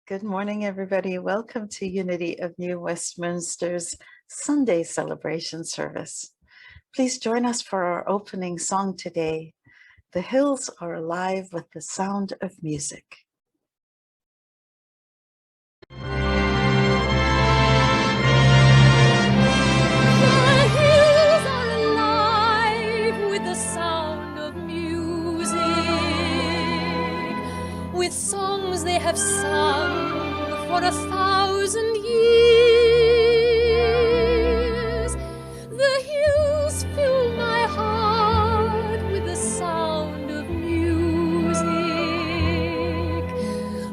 Good morning, everybody. Welcome to Unity of New Westminster's Sunday celebration service. Please join us for our opening song today. The hills are alive with the sound of music. With songs they have sung for 1,000 years. The hills fill my heart with the sound of music.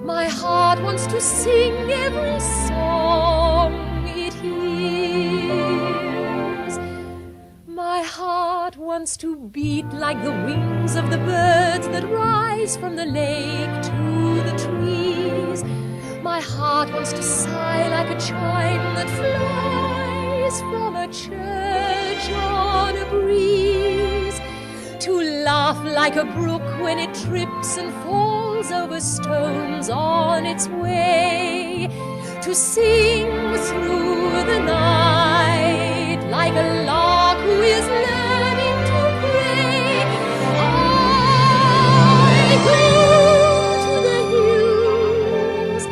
My heart wants to sing every song it hears. My heart wants to beat like the wings of the birds that rise from the lake to the trees. My heart wants to sigh like a chime that flies from a church on a breeze. To laugh like a brook when it trips and falls over stones on its way. To sing through the night like a lark who is learning to pray. I go to the hills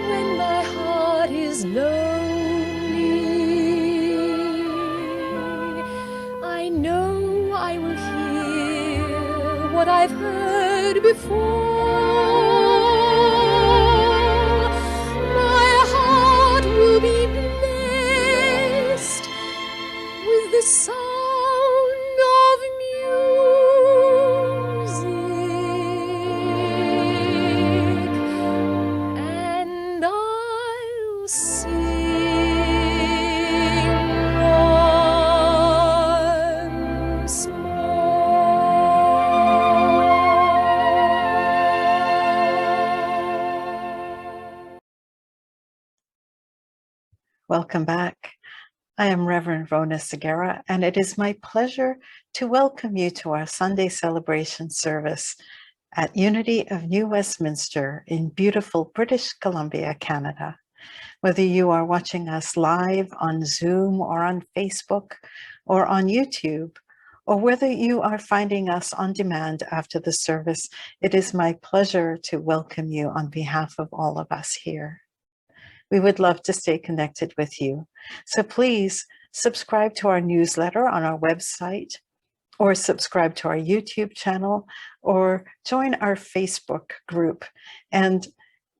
when my heart is lonely. I know I will hear what I've heard before. My heart will be blessed with the sound of music, and I'll sing once more. Welcome back. I am Reverend Rona Segura, and it is my pleasure to welcome you to our Sunday celebration service at Unity of New Westminster in beautiful British Columbia, Canada. Whether you are watching us live on Zoom or on Facebook or on YouTube, or whether you are finding us on demand after the service, it is my pleasure to welcome you on behalf of all of us here. We would love to stay connected with you. So please subscribe to our newsletter on our website, or subscribe to our YouTube channel, or join our Facebook group. And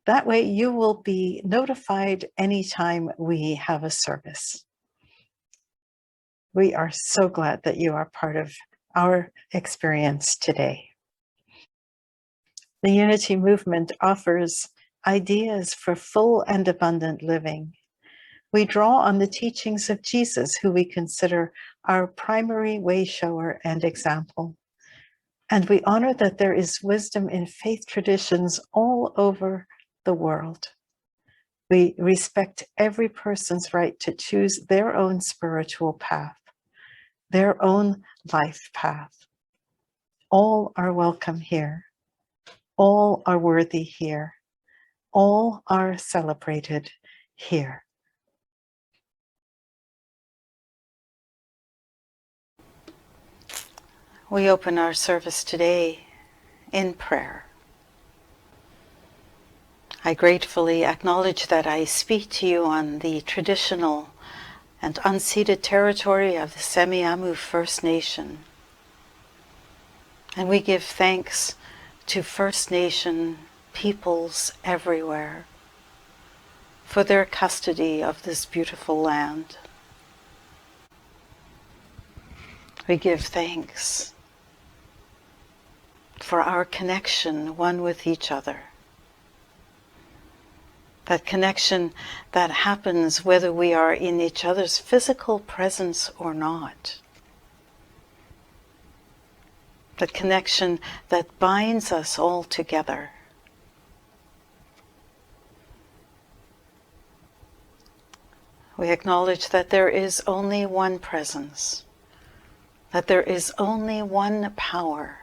that way you will be notified anytime we have a service. We are so glad that you are part of our experience today. The Unity movement offers ideas for full and abundant living. We draw on the teachings of Jesus, who we consider our primary way shower and example. And we honor that there is wisdom in faith traditions all over the world. We respect every person's right to choose their own spiritual path, their own life path. All are welcome here. All are worthy here. All are celebrated here. We open our service today in prayer. I gratefully acknowledge that I speak to you on the traditional and unceded territory of the Semiahmoo First Nation. And we give thanks to First Nation peoples everywhere for their custody of this beautiful land. We give thanks for our connection one with each other. That connection that happens whether we are in each other's physical presence or not. That connection that binds us all together. We acknowledge that there is only one presence, that there is only one power,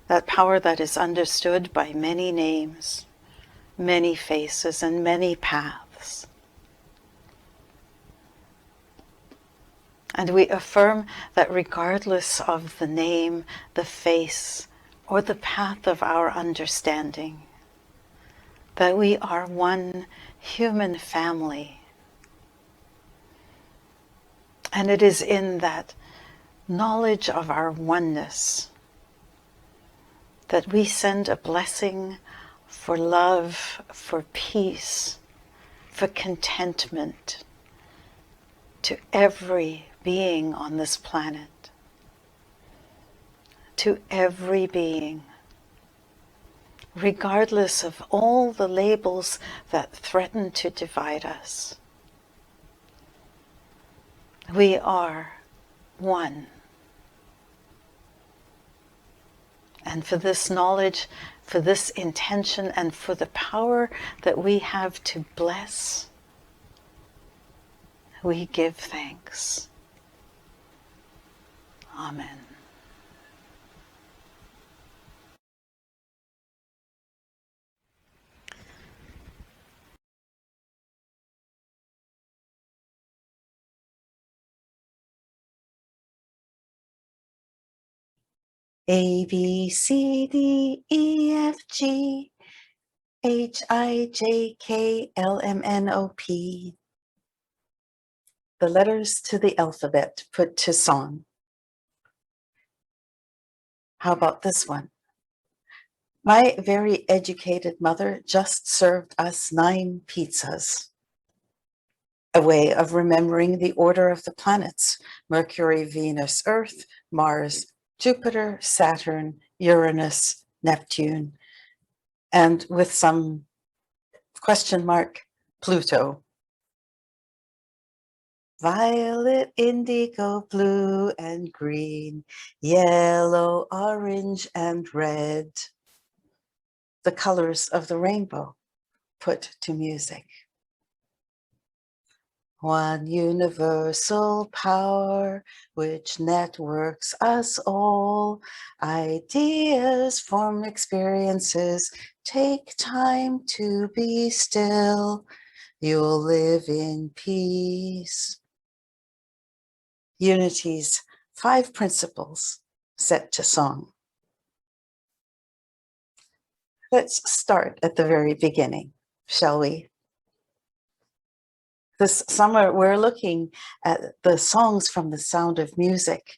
that power that is understood by many names, many faces and many paths. And we affirm that regardless of the name, the face, or the path of our understanding, that we are one human family. And it is in that knowledge of our oneness that we send a blessing for love, for peace, for contentment to every being on this planet, to every being, regardless of all the labels that threaten to divide us. We are one. And for this knowledge, for this intention, and for the power that we have to bless, we give thanks. Amen. A, B, C, D, E, F, G, H, I, J, K, L, M, N, O, P. The letters to the alphabet put to song. How about this one? My very educated mother just served us 9 pizzas. A way of remembering the order of the planets: Mercury, Venus, Earth, Mars, Jupiter, Saturn, Uranus, Neptune, and with some question mark, Pluto. Violet, indigo, blue and green, yellow, orange and red. The colors of the rainbow put to music. One universal power which networks us all. Ideas form experiences. Take time to be still. You'll live in peace. Unity's 5 principles set to song. Let's start at the very beginning, shall we? This summer, we're looking at the songs from The Sound of Music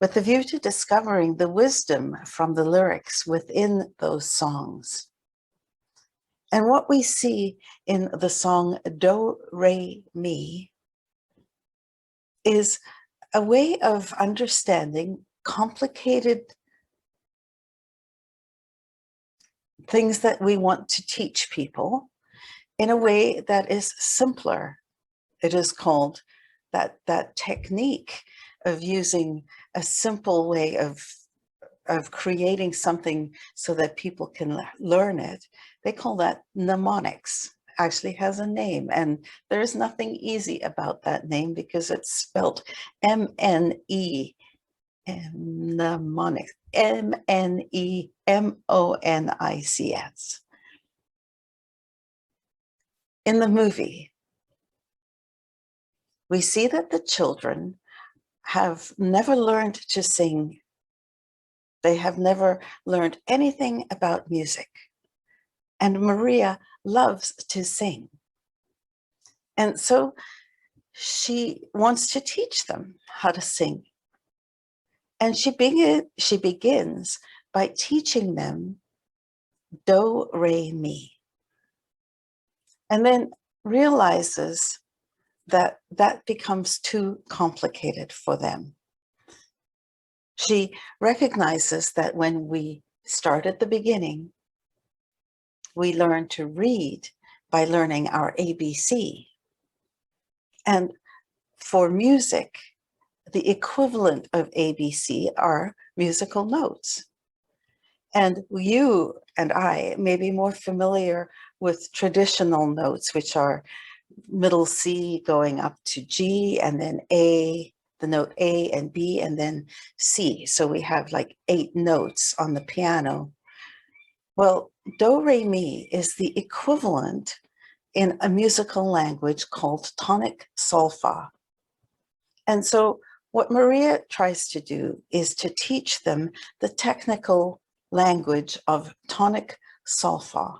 with the view to discovering the wisdom from the lyrics within those songs. And what we see in the song Do, Re, Mi is a way of understanding complicated things that we want to teach people in a way that is simpler. It is called that technique of using a simple way of creating something so that people can learn it. They call that mnemonics. Actually has a name, and there's nothing easy about that name because it's spelled M-N-E, mnemonics, M-N-E-M-O-N-I-C-S. In the movie, we see that the children have never learned to sing. They have never learned anything about music. And Maria loves to sing. And so she wants to teach them how to sing. And she begins by teaching them Do, Re, Mi. And then realizes that that becomes too complicated for them. She recognizes that when we start at the beginning, we learn to read by learning our ABC. And for music, the equivalent of ABC are musical notes. And you and I may be more familiar with traditional notes, which are middle C going up to G, and then A, the note A and B, and then C. So we have like 8 notes on the piano. Well, do, re, mi is the equivalent in a musical language called tonic solfa. And so what Maria tries to do is to teach them the technical language of tonic solfa.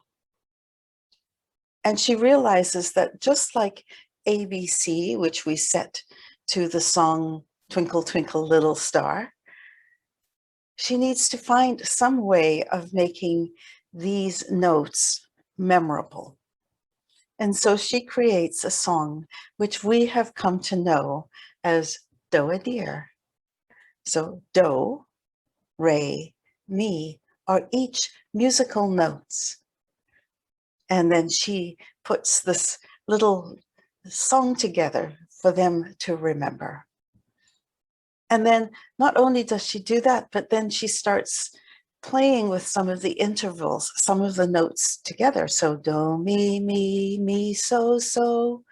And she realizes that just like ABC, which we set to the song Twinkle, Twinkle, Little Star, she needs to find some way of making these notes memorable. And so she creates a song which we have come to know as do a dear. So do, re, mi are each musical notes. And then she puts this little song together for them to remember. And then not only does she do that, but then she starts playing with some of the intervals, some of the notes together. So do, mi, so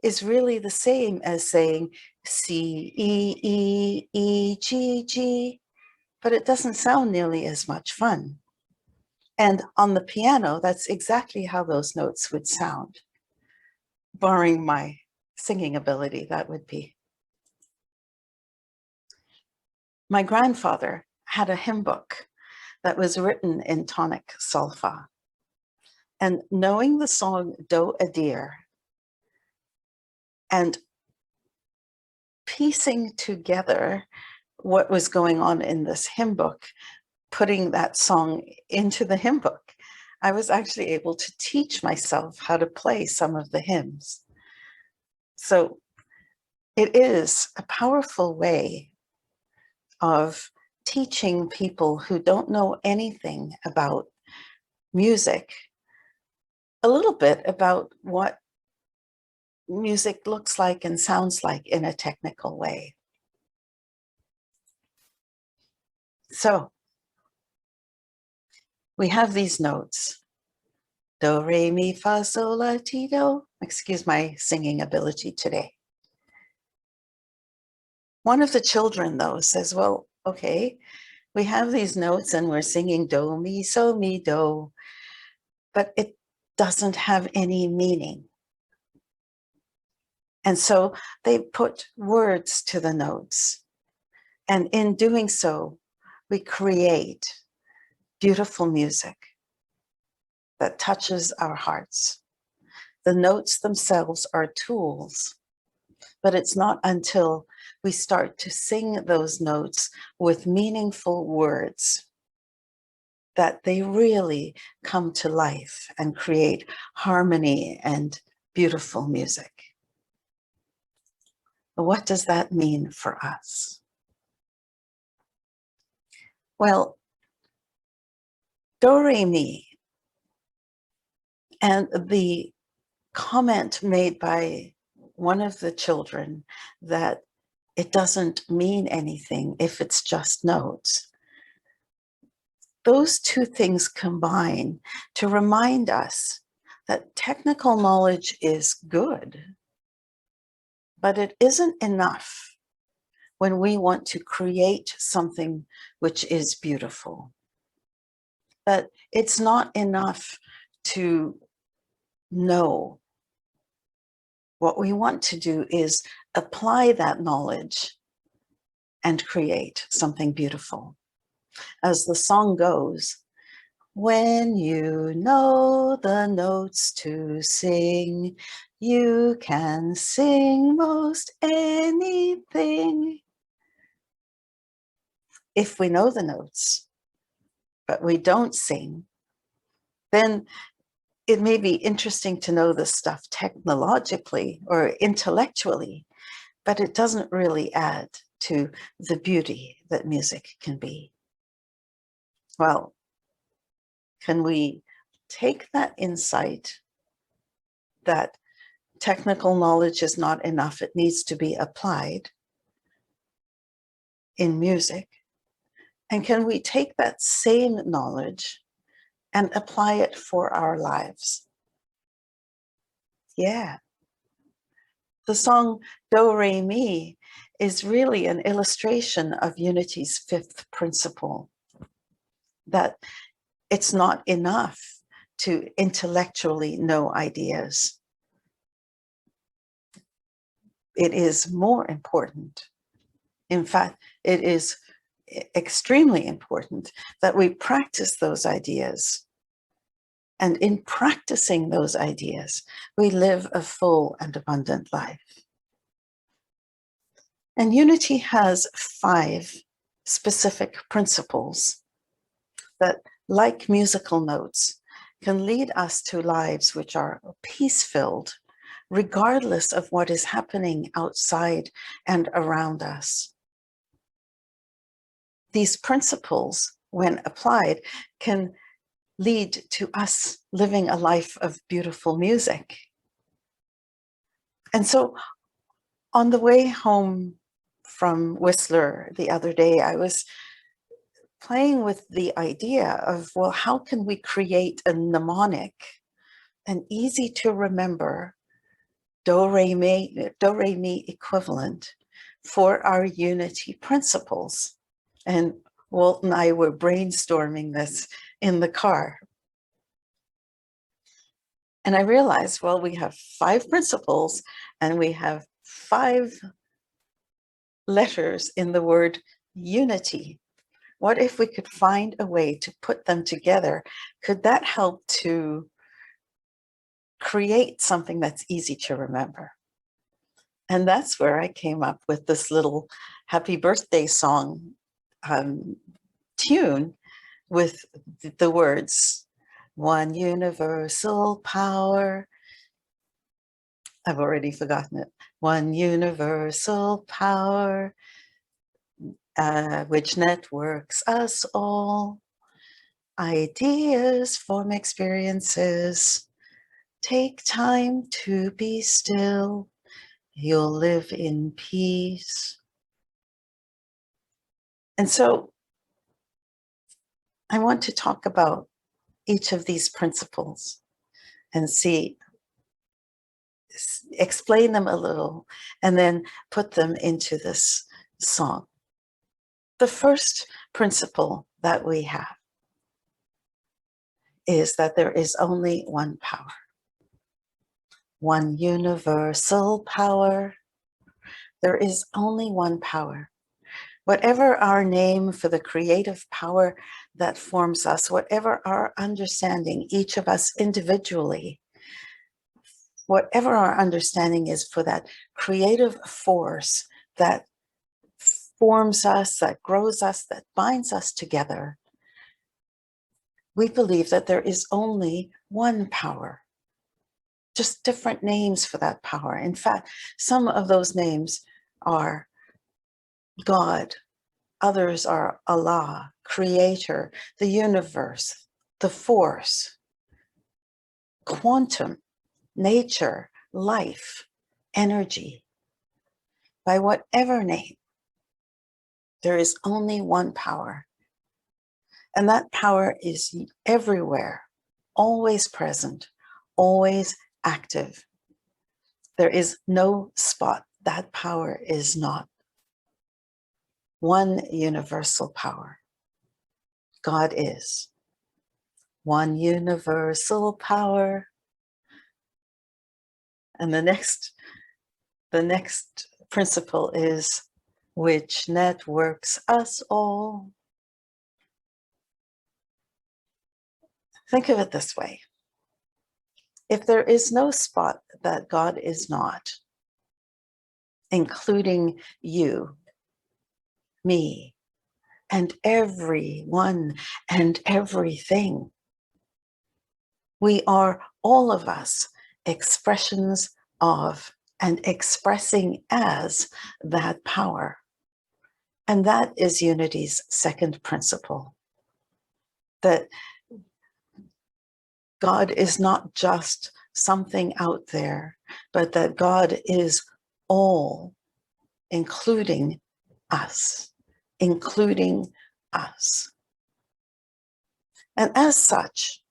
is really the same as saying C, E, G, but it doesn't sound nearly as much fun. And on the piano, that's exactly how those notes would sound. Barring my singing ability, that would be. My grandfather had a hymn book that was written in tonic solfa. And knowing the song Do a Dear and piecing together what was going on in this hymn book, putting that song into the hymn book, I was actually able to teach myself how to play some of the hymns. So it is a powerful way of teaching people who don't know anything about music a little bit about what music looks like and sounds like in a technical way. So we have these notes. Do, re, mi, fa, sol, la, ti, do. Excuse my singing ability today. One of the children, though, says, well, okay, we have these notes and we're singing do, mi, so, mi, do, but it doesn't have any meaning. And so they put words to the notes. And in doing so, we create beautiful music that touches our hearts. The notes themselves are tools, but it's not until we start to sing those notes with meaningful words that they really come to life and create harmony and beautiful music. What does that mean for us? Well, do, re, mi, and the comment made by one of the children that it doesn't mean anything if it's just notes. Those two things combine to remind us that technical knowledge is good, but it isn't enough when we want to create something which is beautiful. But it's not enough to know. What we want to do is apply that knowledge and create something beautiful. As the song goes, when you know the notes to sing, you can sing most anything. If we know the notes, but we don't sing, then it may be interesting to know this stuff technologically or intellectually, but it doesn't really add to the beauty that music can be. Well, can we take that insight that technical knowledge is not enough, it needs to be applied in music, and can we take that same knowledge and apply it for our lives? Yeah. The song Do, Re, Mi is really an illustration of Unity's fifth principle, that it's not enough to intellectually know ideas. It is more important. In fact, it is extremely important that we practice those ideas. And in practicing those ideas, we live a full and abundant life. And Unity has 5 specific principles that, like musical notes, can lead us to lives which are peace-filled, regardless of what is happening outside and around us. These principles, when applied, can lead to us living a life of beautiful music. And so on the way home from Whistler the other day, I was playing with the idea of, well, how can we create a mnemonic, an easy to remember do re mi equivalent for our Unity principles? And Walt and I were brainstorming this in the car. And I realized, well, we have 5 principles and we have 5 letters in the word unity. What if we could find a way to put them together? Could that help to create something that's easy to remember? And that's where I came up with this little happy birthday song tune with the words, one universal power. I've already forgotten it. One universal power, which networks us all. Ideas form experiences. Take time to be still. You'll live in peace. And so I want to talk about each of these principles and explain them a little, and then put them into this song. The first principle that we have is that there is only one power, one universal power. There is only one power. Whatever our name for the creative power that forms us, whatever our understanding, each of us individually, whatever our understanding is for that creative force that forms us, that grows us, that binds us together, we believe that there is only one power, just different names for that power. In fact, some of those names are God, others are Allah, Creator, the universe, the force, quantum, nature, life, energy. By whatever name, there is only one power. And that power is everywhere, always present, always active. There is no spot that power is not. One universal power. God is. One universal power. And the next principle is, which networks us all. Think of it this way. If there is no spot that God is not, including you, me, and everyone and everything, we are, all of us, expressions of and expressing as that power. And that is Unity's second principle, that God is not just something out there, but that God is all, including us, including us. And as such,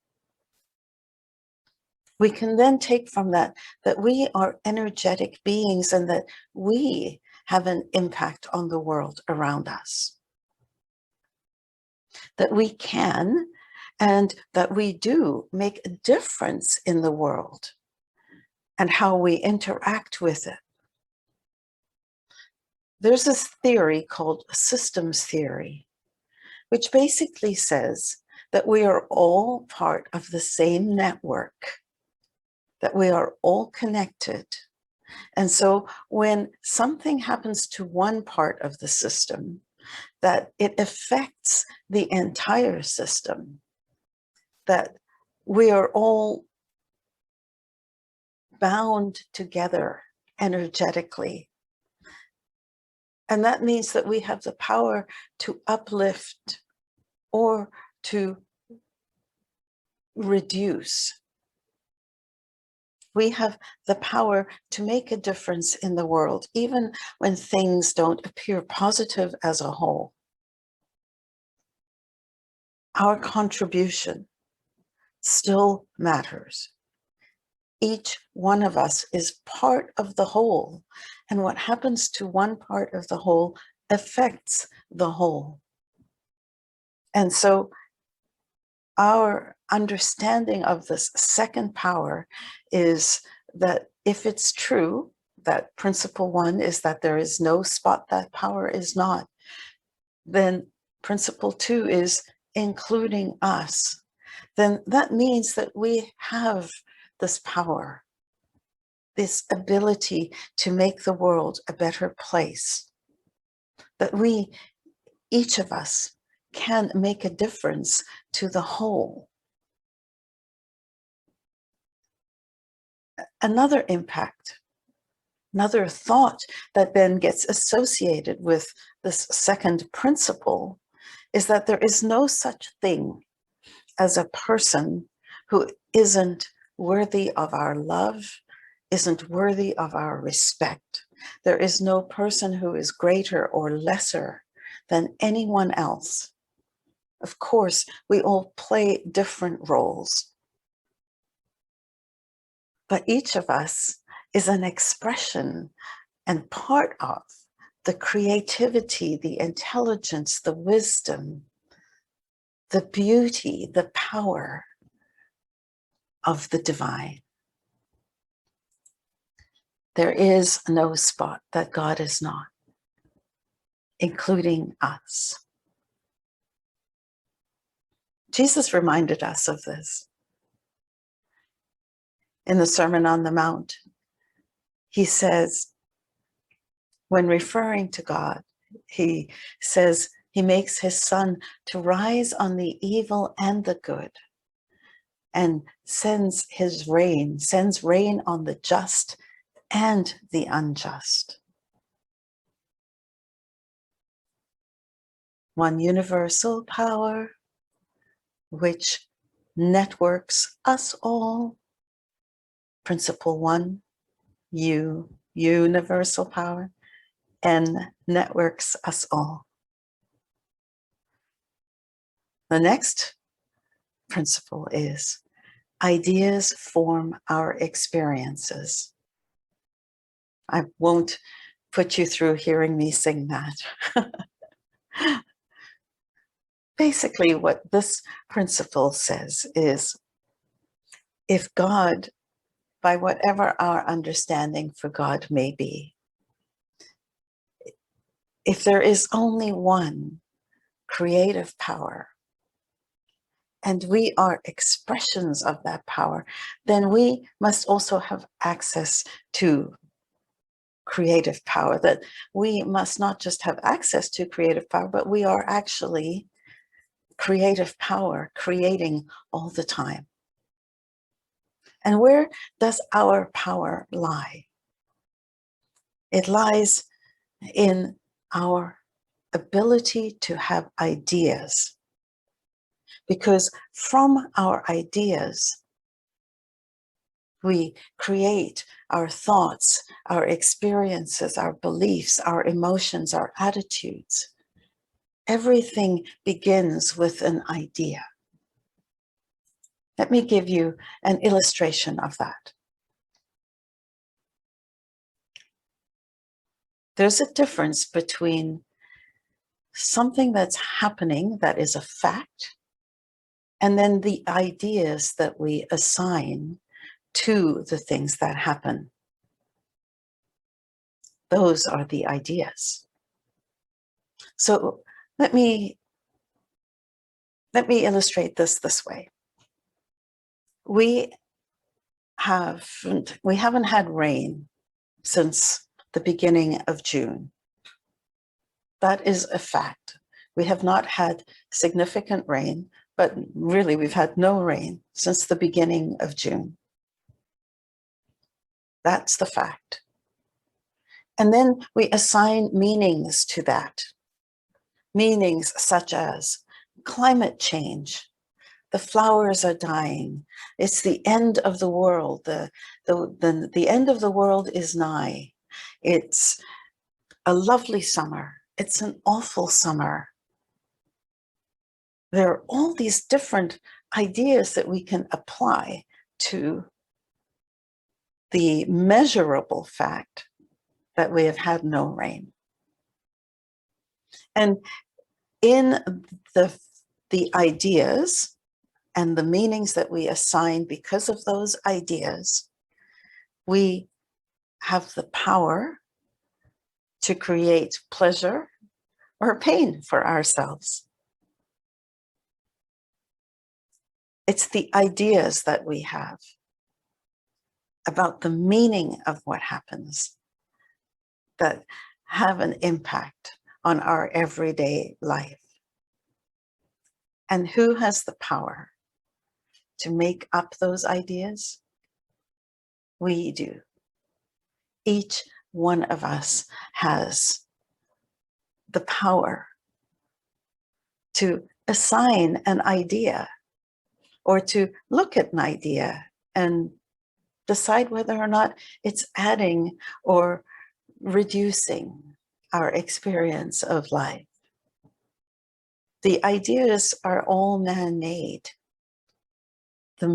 we can then take from that we are energetic beings and that we have an impact on the world around us. That we can and that we do make a difference in the world and how we interact with it. There's this theory called systems theory, which basically says that we are all part of the same network, that we are all connected. And so when something happens to one part of the system, that it affects the entire system, that we are all bound together energetically. And that means that we have the power to uplift or to reduce. We have the power to make a difference in the world, even when things don't appear positive as a whole. Our contribution still matters. Each one of us is part of the whole, and what happens to one part of the whole affects the whole. And so our understanding of this second power is that if it's true, that principle one is that there is no spot that power is not, then principle two is including us, then that means that we have this power, this ability to make the world a better place, that we, each of us, can make a difference to the whole. Another impact, another thought that then gets associated with this second principle is that there is no such thing as a person who isn't worthy of our love, isn't worthy of our respect. There is no person who is greater or lesser than anyone else. Of course, we all play different roles, but each of us is an expression and part of the creativity, the intelligence, the wisdom, the beauty, the power of the divine. There is no spot that God is not, including us. Jesus reminded us of this. In the Sermon on the Mount, he says, when referring to God, he says he makes his sun to rise on the evil and the good, and sends rain on the just and the unjust. One universal power which networks us all. Principle one, universal power, N, networks us all. The next principle is ideas form our experiences. I won't put you through hearing me sing that. Basically, what this principle says is, if God, by whatever our understanding for God may be, if there is only one creative power, and we are expressions of that power, then we must also have access to creative power, that we must not just have access to creative power, but we are actually creative power, creating all the time. And where does our power lie? It lies in our ability to have ideas, because from our ideas, we create our thoughts, our experiences, our beliefs, our emotions, our attitudes. Everything begins with an idea. Let me give you an illustration of that. There's a difference between something that's happening that is a fact And then the ideas that we assign to the things that happen. Those are the ideas. So let me illustrate this way. We haven't had rain since the beginning of June. That is a fact. We have not had significant rain, but really we've had no rain since the beginning of June. That's the fact. And then we assign meanings to that. Meanings such as climate change, the flowers are dying, it's the end of the world, the end of the world is nigh, it's a lovely summer, it's an awful summer. There are all these different ideas that we can apply to the measurable fact that we have had no rain. And in the ideas and the meanings that we assign because of those ideas, we have the power to create pleasure or pain for ourselves. It's the ideas that we have about the meaning of what happens that have an impact on our everyday life. And who has the power to make up those ideas? We do. Each one of us has the power to assign an idea or to look at an idea and decide whether or not it's adding or reducing our experience of life. The ideas are all man-made. The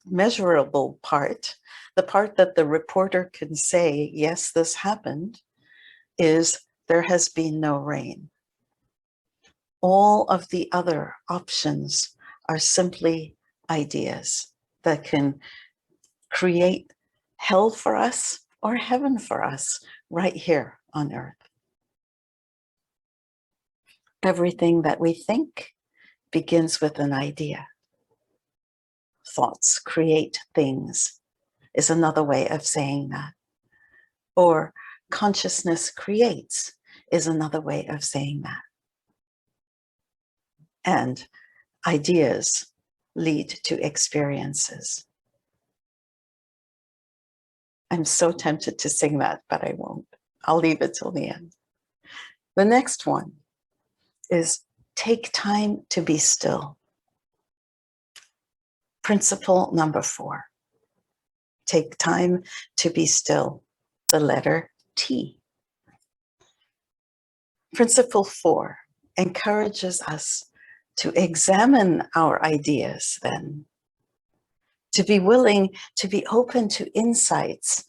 measurable part, the part that the reporter can say, yes, this happened, is there has been no rain. All of the other options are simply ideas that can create hell for us or heaven for us right here on earth. Everything that we think begins with an idea. Thoughts create things is another way of saying that. Or consciousness creates is another way of saying that. And ideas lead to experiences. I'm so tempted to sing that, but I won't. I'll leave it till the end. The next one is take time to be still. Principle number 4. Take time to be still. The letter T. Principle 4 encourages us to examine our ideas then, to be willing to be open to insights,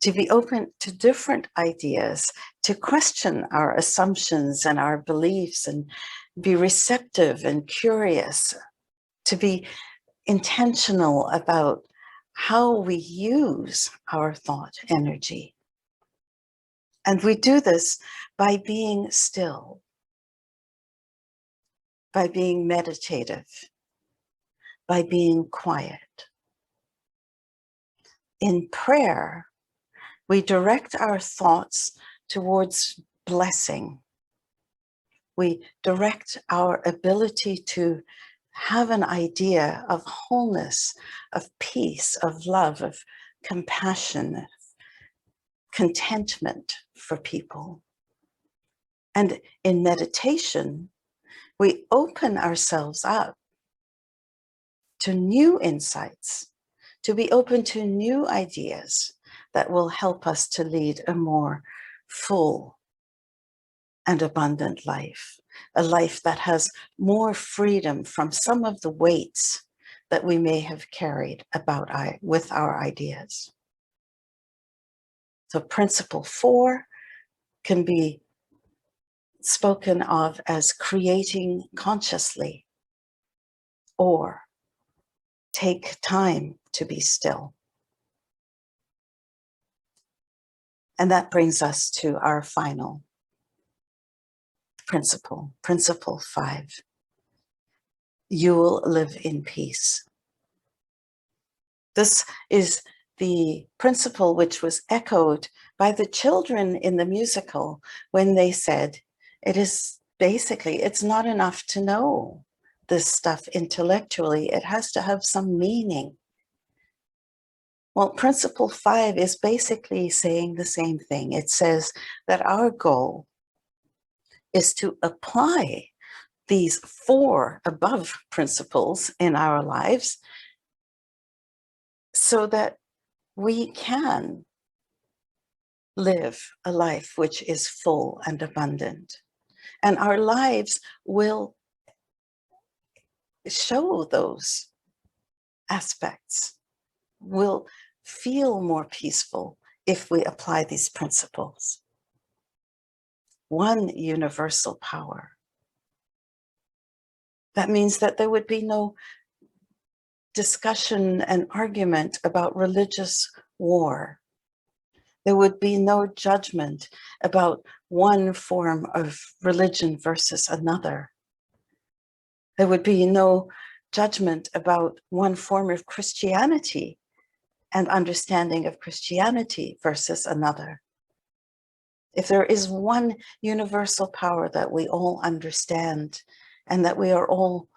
to be open to different ideas, to question our assumptions and our beliefs and be receptive and curious, to be intentional about how we use our thought energy. And we do this by being still, by being meditative, by being quiet. In prayer, we direct our thoughts towards blessing. We direct our ability to have an idea of wholeness, of peace, of love, of compassion, of contentment for people. And in meditation, we open ourselves up to new insights, to be open to new ideas that will help us to lead a more full and abundant life, a life that has more freedom from some of the weights that we may have carried with our ideas. So principle 4 can be spoken of as creating consciously. or take time to be still. And that brings us to our final principle, principle 5. You'll live in peace. This is the principle which was echoed by the children in the musical when they said, it's not enough to know this stuff intellectually. It has to have some meaning. Well, principle 5 is basically saying the same thing. It says that our goal is to apply these 4 above principles in our lives so that we can live a life which is full and abundant. And our lives will show those aspects, will feel more peaceful if we apply these principles. One universal power. That means that there would be no discussion and argument about religious war. There would be no judgment about one form of religion versus another. There would be no judgment about one form of Christianity and understanding of Christianity versus another. If there is one universal power that we all understand and that we are all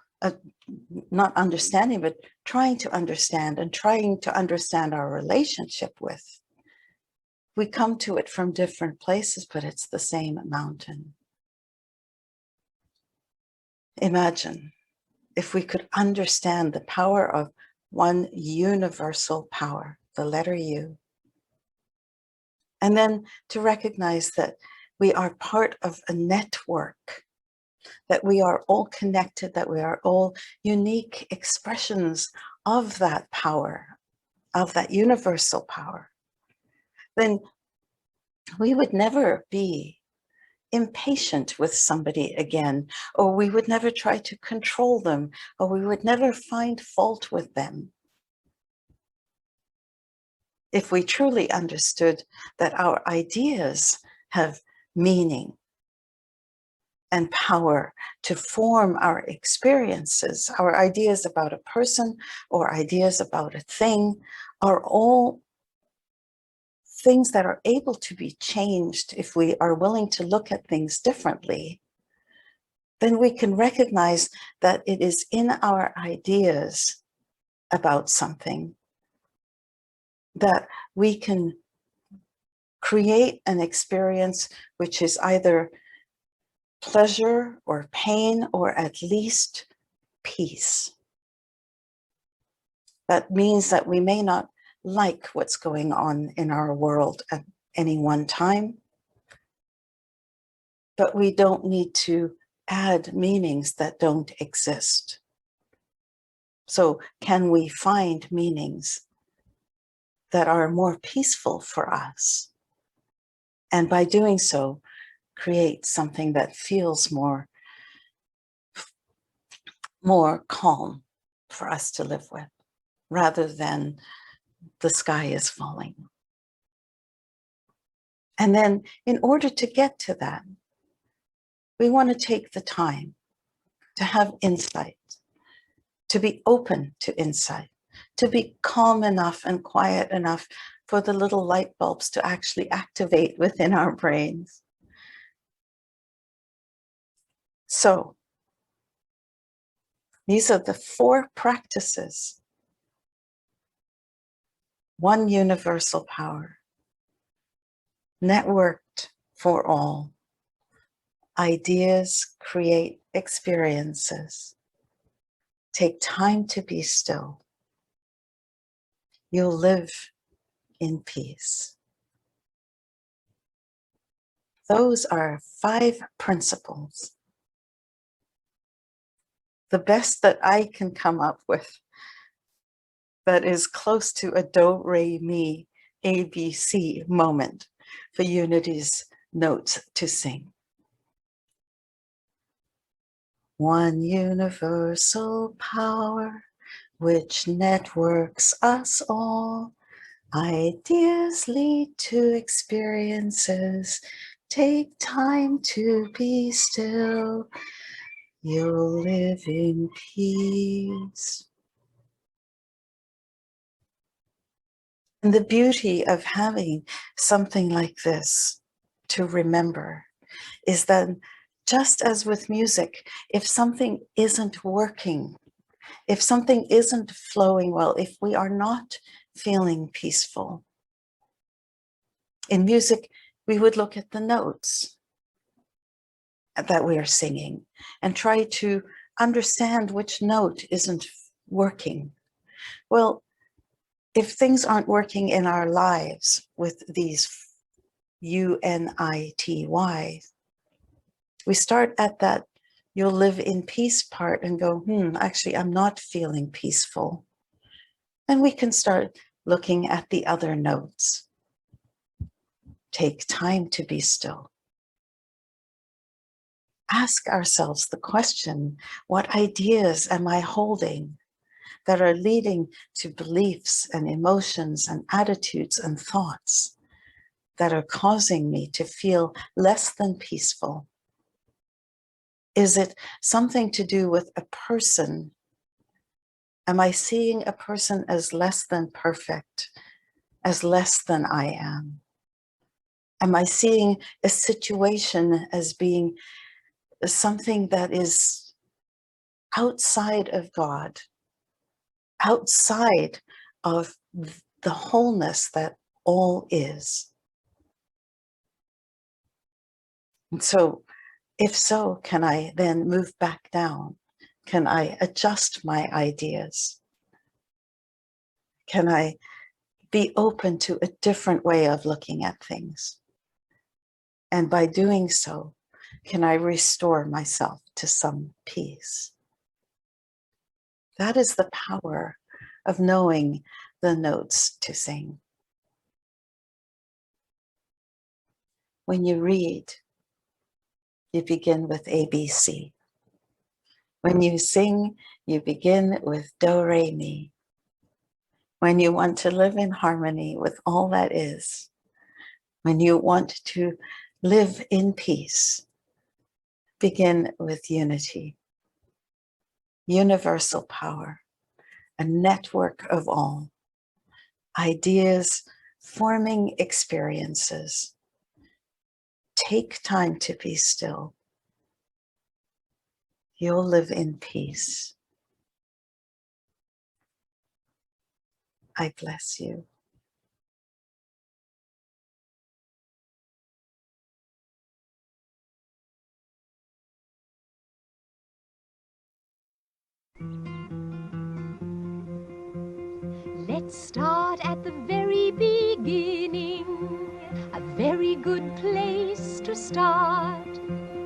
not understanding, but trying to understand and trying to understand our relationship with, we come to it from different places, but it's the same mountain. Imagine if we could understand the power of one universal power, the letter U, and then to recognize that we are part of a network, that we are all connected, that we are all unique expressions of that power, of that universal power, then we would never be impatient with somebody again, or we would never try to control them, or we would never find fault with them. If we truly understood that our ideas have meaning and power to form our experiences, our ideas about a person or ideas about a thing are all things that are able to be changed if we are willing to look at things differently, then we can recognize that it is in our ideas about something that we can create an experience which is either pleasure or pain or at least peace. That means that we may not like what's going on in our world at any one time, but we don't need to add meanings that don't exist. So can we find meanings that are more peaceful for us? And by doing so, create something that feels more calm for us to live with, rather than the sky is falling. And then in order to get to that, we want to take the time to have insight, to be open to insight, to be calm enough and quiet enough for the little light bulbs to actually activate within our brains. So these are the 4 practices. One universal power, networked for all. Ideas create experiences. Take time to be still. You'll live in peace. Those are 5 principles. The best that I can come up with that is close to a do, re, mi, ABC moment for Unity's notes to sing. One universal power which networks us all. Ideas lead to experiences. Take time to be still. You'll live in peace. And the beauty of having something like this to remember is that just as with music, if something isn't working, if something isn't flowing well, if we are not feeling peaceful, in music, we would look at the notes that we are singing and try to understand which note isn't working. Well, if things aren't working in our lives with these UNITY, we start at that you'll live in peace part and go, actually, I'm not feeling peaceful. And we can start looking at the other notes. Take time to be still. Ask ourselves the question, what ideas am I holding that are leading to beliefs and emotions and attitudes and thoughts that are causing me to feel less than peaceful? Is it something to do with a person? Am I seeing a person as less than perfect, as less than I am? Am I seeing a situation as being something that is outside of God, outside of the wholeness that all is? And so, if so, can I then move back down? Can I adjust my ideas? Can I be open to a different way of looking at things? And by doing so, can I restore myself to some peace? That is the power of knowing the notes to sing. When you read, you begin with ABC. When you sing, you begin with do, re, mi. When you want to live in harmony with all that is, when you want to live in peace, begin with unity, universal power, a network of all, ideas forming experiences. Take time to be still. You'll live in peace. I bless you. Let's start at the very beginning. A very good place to start.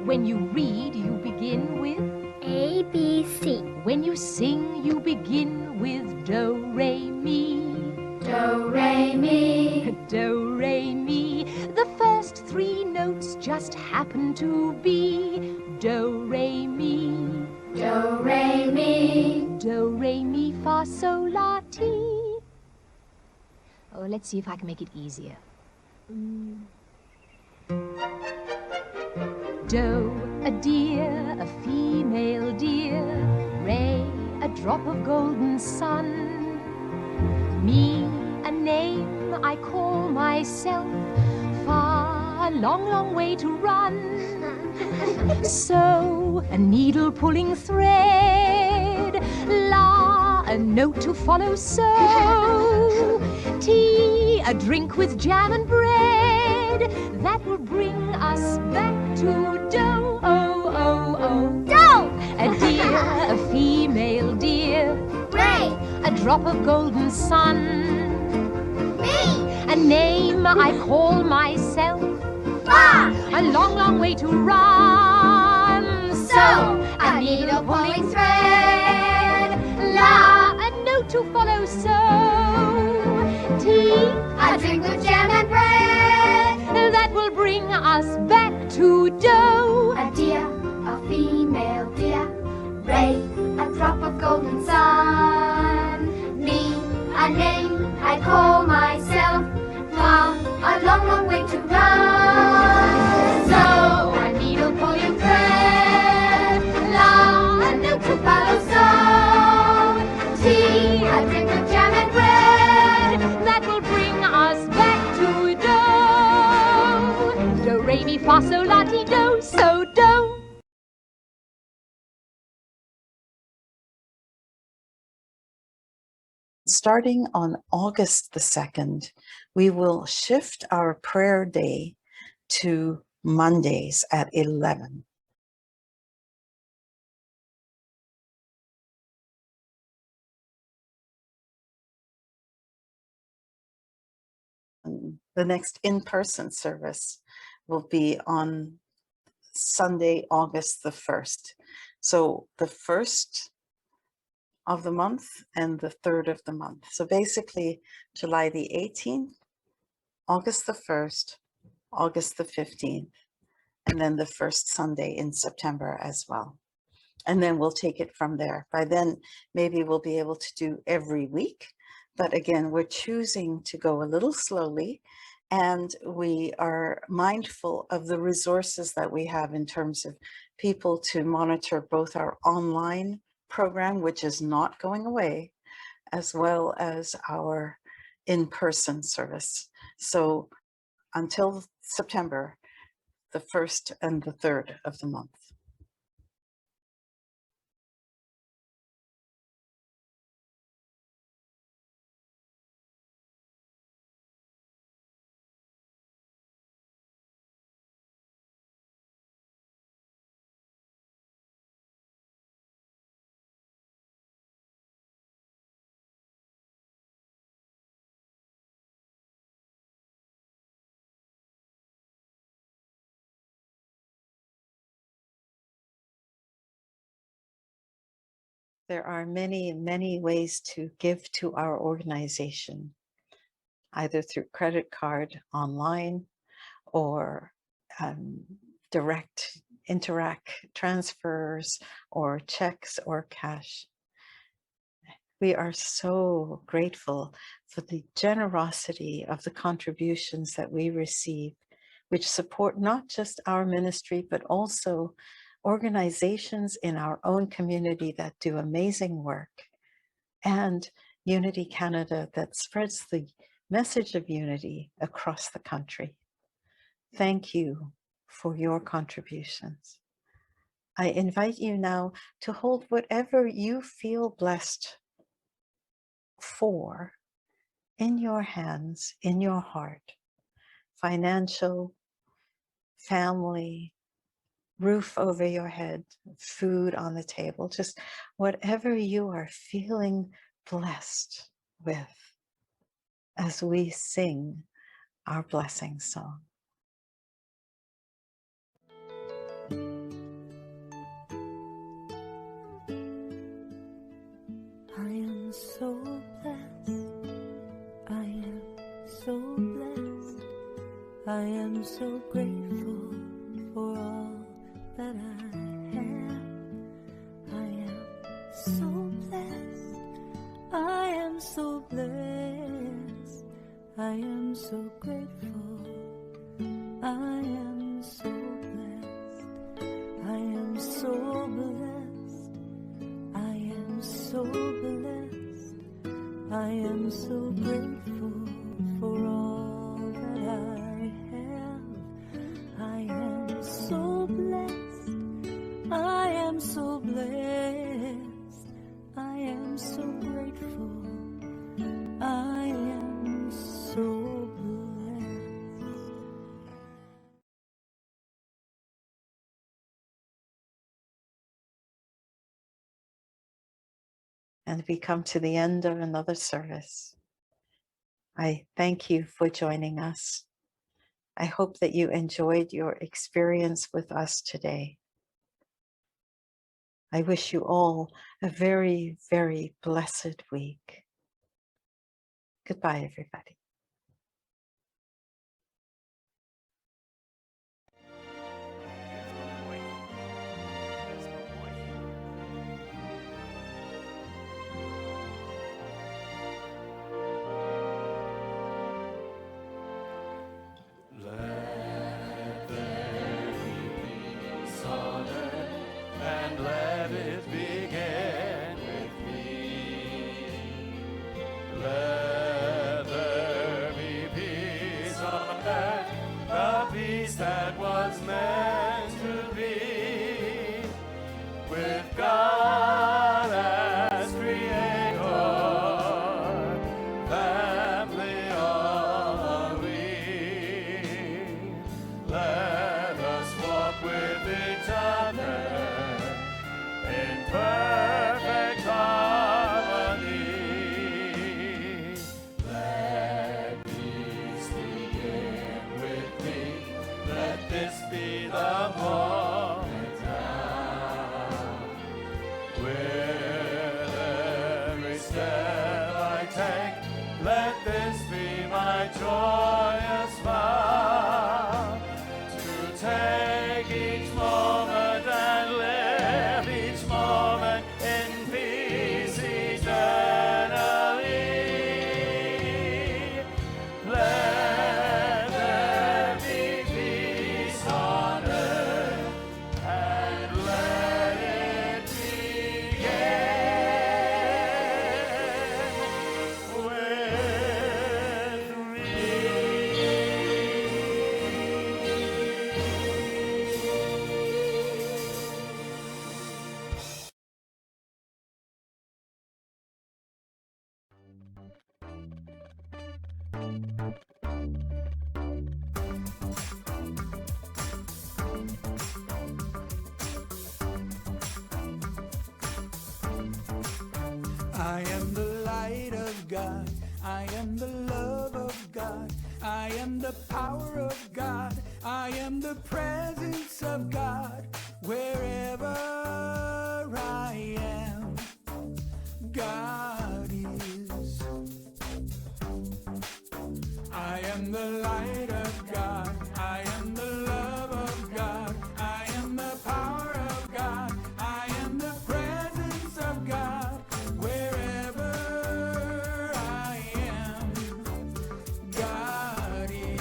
When you read, you begin with A, B, C. When you sing, you begin with do, re, mi. Do, re, mi. Do, re, mi. The first three notes just happen to be do, re, mi. Do, re, mi. Do, re, mi, fa, sol, la, ti. Oh, let's see if I can make it easier. Do, a deer, a female deer. Re, a drop of golden sun. Mi, a name I call myself. Fa, a long, long way to run. So, a needle pulling thread. La, a note to follow. So, tea, a drink with jam and bread. That will bring us back to do. Oh, oh, oh. Do. A deer, a female deer. Re, A drop of golden sun. mi. A name I call myself. Fa. A long, long way to run. So, a needle pulling thread. La, a note to follow. So, tea, a drink with jam and bread. that will bring us back to do. A deer, a female deer. fa, sol, la, ti, do, so, do. Starting on August the 2nd, we will shift our prayer day to Mondays at 11. The next in-person service will be on Sunday, August the 1st. So the 1st of the month and the 3rd of the month. So basically July the 18th, August the 1st, August the 15th, and then the first Sunday in September as well. And then we'll take it from there. By then, maybe we'll be able to do every week. But again, we're choosing to go a little slowly, and we are mindful of the resources that we have in terms of people to monitor both our online program, which is not going away, as well as our in-person service. So until September, the 1st and the 3rd of the month. There are many, many ways to give to our organization, either through credit card online or direct Interac transfers or checks or cash. We are so grateful for the generosity of the contributions that we receive, which support not just our ministry, but also organizations in our own community that do amazing work, and Unity Canada that spreads the message of unity across the country. Thank you for your contributions. I invite you now to hold whatever you feel blessed for in your hands, in your heart. Financial, family, roof over your head, food on the table, just whatever you are feeling blessed with as we sing our blessing song. I am so blessed. I am so blessed. I am so grateful for all that I have. I am so blessed. I am so blessed. I am so grateful. I am so blessed. I am so blessed. I am so blessed. I am so grateful for all that I have. I am so blessed. I am so blessed. I am so grateful. I am so blessed. And we come to the end of another service. I thank you for joining us. I hope that you enjoyed your experience with us today. I wish you all a very, very blessed week. Goodbye, everybody. And let it begin with me. Let there be peace on earth, the peace that was meant to be, with God as creator, family are we. Let us walk with each other in perfect harmony. Let peace begin with me. Let this be the moment now. With every step I take, let this be my joyous vow. To take each moment and live each moment in peace eternally. Let there be peace on earth, and let it begin with me. I am the light of God. I am the love of God. I am the power of God. I am the presence of God. Wherever I am, God is. I am the light of God. I am the love of God. I am the power of God. I am the presence of God. Wherever I am, God is.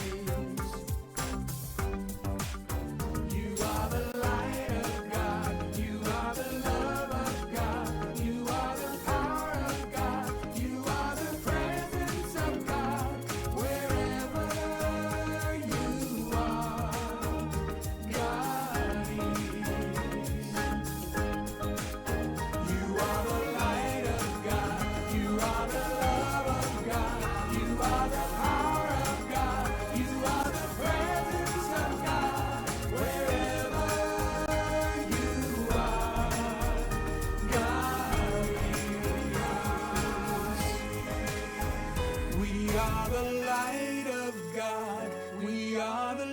You are the light of God. You are the love of God. You are the power of God. You are the presence of God. Wherever you are, God is. You are the light of God. You are the love of God. You are the power of God. You are the presence of God. Wherever you are, God is. We are the light of God. We are the